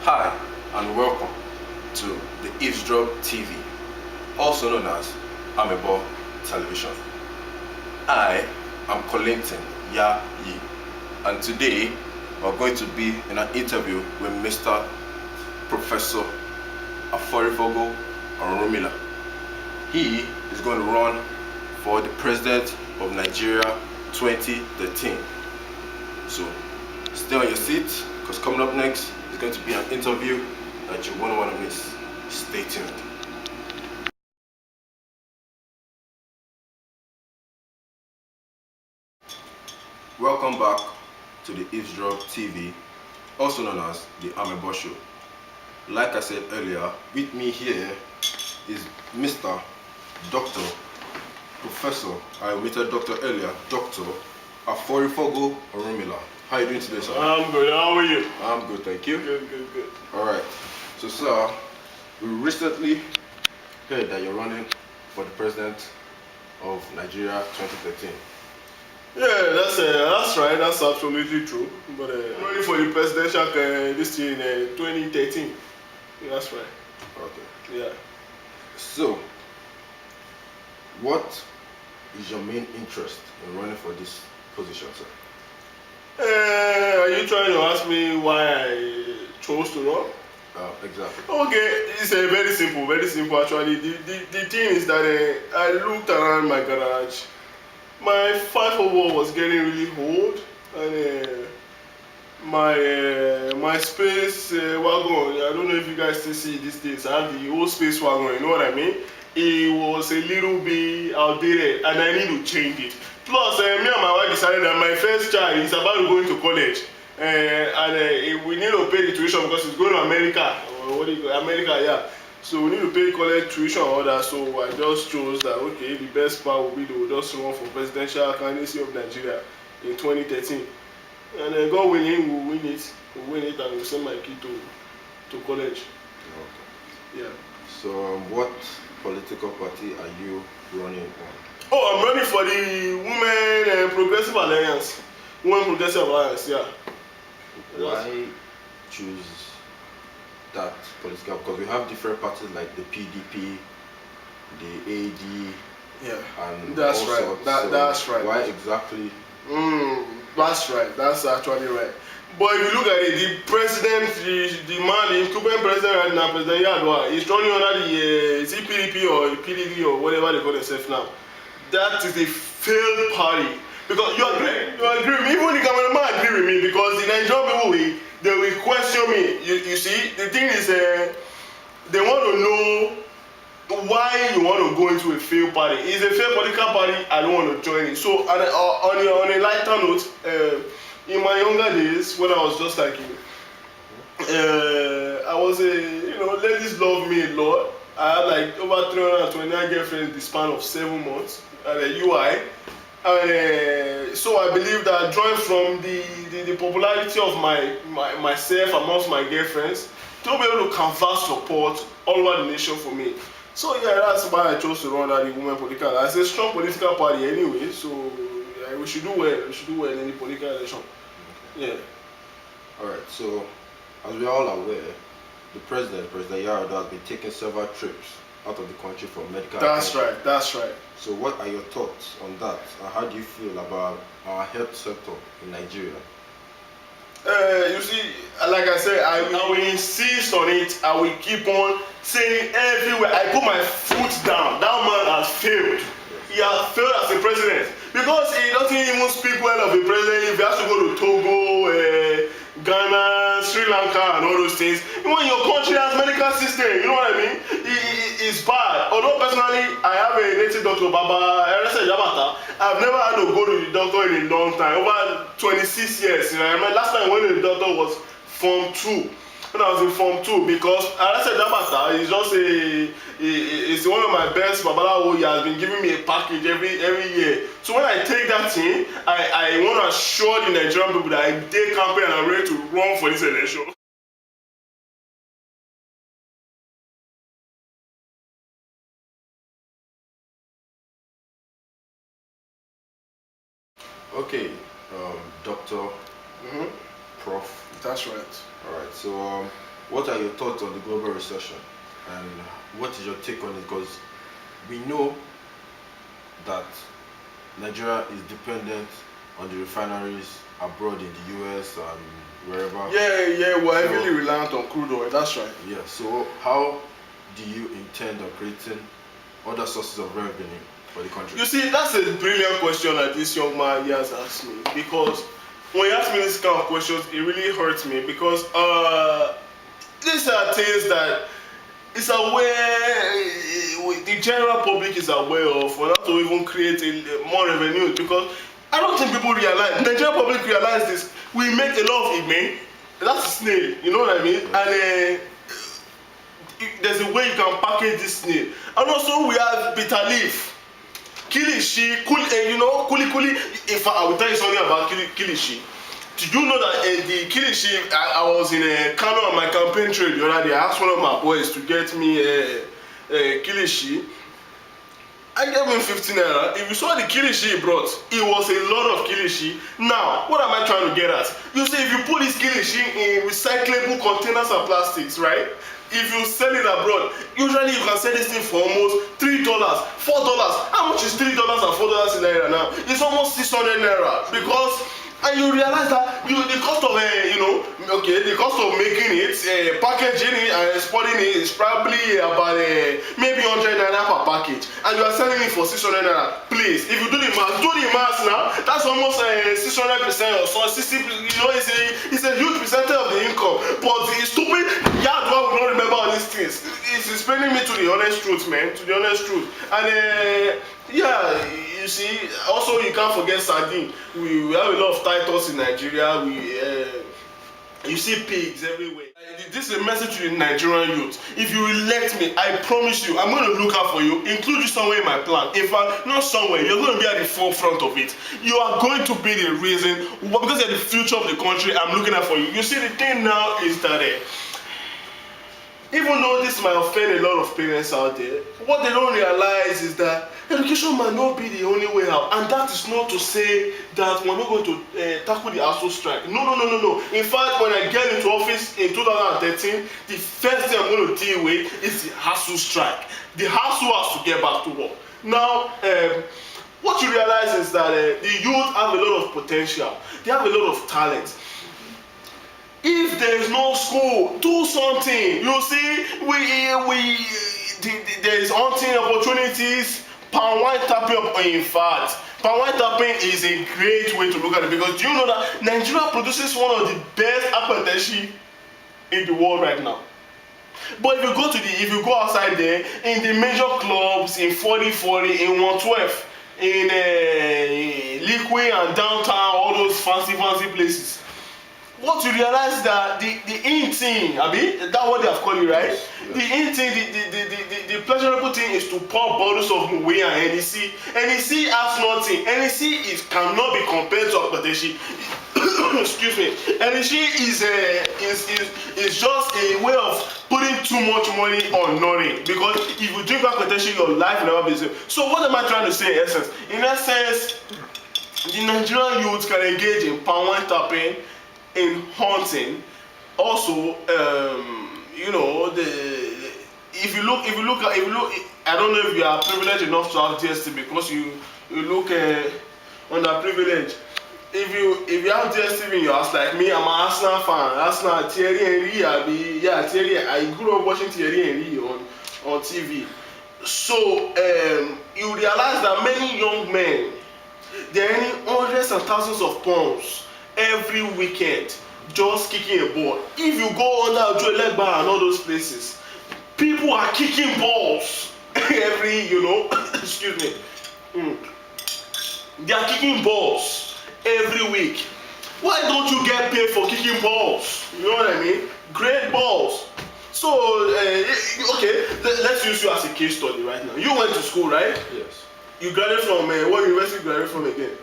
Hi and welcome to the Eavesdrop TV, also known as Amebo Television. I am Kollington Yayi, and today we're going to be in an interview with Mr. Professor Aforifogo Orunmila. He is going to run for the President of Nigeria 2013. So stay on your seat, because coming up next is going to be an interview that you won't want to miss. Stay tuned. Welcome back to the Eavesdrop TV, also known as the Amebo Show. Like I said earlier, with me here is Mr. Dr. Professor, I omitted Doctor earlier, Dr. Aforifogo Orunmila. How are you doing today, sir? I'm good. How are you? I'm good, thank you. Good. Alright, so sir, we recently heard that you're running for the President of Nigeria 2013. Yeah, that's right. That's absolutely true. But running for the presidential this year in 2013. Yeah, that's right. Okay. Yeah. So, what is your main interest in running for this position, sir? Are you trying to ask me why I chose to run? Exactly. Okay, it's very simple actually. The thing is that I looked around my garage. My 504 was getting really old, and my space wagon, I don't know if you guys still see it these days. I have the old space wagon, you know what I mean? It was a little bit outdated and I need to change it. Plus, me and my wife decided that my first child is about to go into college, and we need to pay the tuition because he's going to America. Or what do you call America? Yeah. So we need to pay college tuition and all that. So I just chose that okay, the best part would be to just run for presidential candidacy of Nigeria in 2013. And God willing, we'll win it. We'll win it and we'll send my kid to college. Okay. Yeah. So, what political party are you running on? Oh, I'm running for the Women Progressive Alliance. Women Progressive Alliance, yeah. Why choose that political? Because we have different parties like the PDP, the AD, yeah, and that's all right. sorts. That's right. Why exactly? That's right. That's actually right. But if you look at it, the president, the man, the incumbent president right now, President Yar'Adua, is running under the is it PDP or PDP or whatever they call themselves now. That is a failed party. Because you agree with me. Even the cameraman agree with me because the Nigerian people they will question me. You see, the thing is, they want to know why you want to go into a failed party. It's a failed political party. I don't want to join it. So on a lighter note, in my younger days when I was just like you, I was ladies love me a lot. I had like over 329 girlfriends in the span of 7 months at a UI. And so I believe that drawing from the popularity of myself amongst my girlfriends to be able to canvass support all over the nation for me. So yeah, that's why I chose to run that the Women Political Alliance. It's a strong political party anyway, so yeah, we should do well. We should do well in any political election. Yeah. Alright, so as we are all aware, the President Yar'Adua, has been taking several trips out of the country for medical attention. That's right. So what are your thoughts on that, and how do you feel about our health sector in Nigeria? You see, like I said, I will insist on it. I will keep on saying everywhere. I put my foot down. That man has failed. He has failed as a president because he doesn't even speak well of a president. If he has to go to Togo, Ghana, Sri Lanka, and all those things, when your country has medical system, you know what I mean? It's bad. Although personally, I have a native doctor, Baba Erese Yamata. I've never had to go to the doctor in a long time, over 26 years. You know, I remember last time I went to the doctor was Form 2. When I was in Form 2, because Erese Yamata is just it's one of my best Babalawo. He has been giving me a package every year. So when I take that thing, I want to assure the Nigerian people that I'm day campaign and I'm ready to run for this election. Okay, Doctor, Mm-hmm. Prof. That's right. Alright, so what are your thoughts on the global recession, and what is your take on it? Because we know that Nigeria is dependent on the refineries abroad in the US and wherever. Yeah, we're heavily reliant on crude oil. That's right. Yeah. So how do you intend on creating other sources of revenue for the country? You see, that's a brilliant question that this young man here has asked me, because when he asked me this kind of questions, it really hurts me, because these are things that is aware, the general public is aware of, for that to even create more revenue, because I don't think people realize, the general public realize this. We make a lot of ime, that's a snail, you know what I mean? And there's a way you can package this snail. And also we have bitter leaf, kilishi, kuli. In fact, I will tell you something about kilishi. Did you know that the kilishi, I was in Kano on my campaign trail the other day. I asked one of my boys to get me kilishi. I gave him 15 naira. If you saw the kilishi he brought, it was a lot of kilishi. Now, what am I trying to get at? You see, if you put this kilishi in recyclable containers and plastics, right? If you sell it abroad, usually you can sell this thing for almost $3, $4. How much is $3 and $4 in naira now? It's almost 600 naira, because and you realize that the cost of the cost of making it, packaging it and exporting it is probably about maybe 100 naira per package, and you are selling it for 600 naira. Please, if you do the math now, that's almost 600% or so. 60, it's a huge percentage of the income. But the stupid yard one will not remember all these things. It's explaining me to the honest truth, man, to the honest truth. And yeah, you see, also you can't forget sardine. We have a lot of Titus in Nigeria. You see pigs everywhere. This is a message to the Nigerian youth. If you elect me, I promise you, I'm going to look out for you, include you somewhere in my plan. In fact, not somewhere, you're going to be at the forefront of it. You are going to be the reason, because you're the future of the country, I'm looking out for you. You see, the thing now is that even though this might offend a lot of parents out there, what they don't realize is that education might not be the only way out. And that is not to say that we're not going to tackle the ASUU strike. No. In fact, when I get into office in 2013, the first thing I'm going to deal with is the ASUU strike. The ASUU has to get back to work. Now, what you realize is that the youth have a lot of potential. They have a lot of talent. If there is no school, do something. You see, there is hunting opportunities. Palm wine tapping, in fact, palm wine tapping is a great way to look at it, because do you know that Nigeria produces one of the best apprenticeship in the world right now? But if you go outside there, in the major clubs, in 4040, in 112, in Liquid and downtown, all those fancy places, what you realize that the in thing, that's what they have called it, right? Yes. The in thing, the pleasurable thing is to pour bottles of Moe and NEC. NEC has nothing. NEC cannot be compared to Akpateshi. Excuse me. NEC is just a way of putting too much money on nothing. Because if you drink Akpateshi, your life will never be the same. So what am I trying to say in essence? In essence, the Nigerian youth can engage in palm wine tapping, in hunting. Also, if you look, I don't know if you are privileged enough to have DSTV, because you look underprivileged. If you have DSTV in your house like me, I'm an Arsenal fan. Arsenal, Thierry Henry, Thierry. I grew up watching Thierry Henry on TV. So you realize that many young men, they're earning hundreds and thousands of pounds every weekend just kicking a ball. If you go under Ojo Elegba and all those places, people are kicking balls every, excuse me, they are kicking balls every week. Why don't you get paid for kicking balls? You know what I mean? Great balls. So okay, let's use you as a case study right now. You went to school, right? Yes. You graduated from what university? You graduated from again?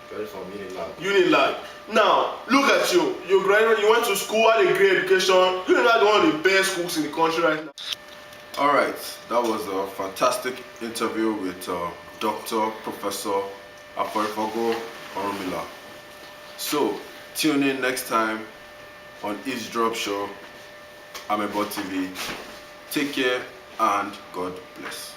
Graduated from Unilag. Unilag. Now look at you. You graduated. You went to school, had a great education. Unilag is one of the best schools in the country right now. All right, that was a fantastic interview with Dr. Professor Afarifogo Orunmila. So tune in next time on Eavesdrop Show. Amebo TV. Take care and God bless.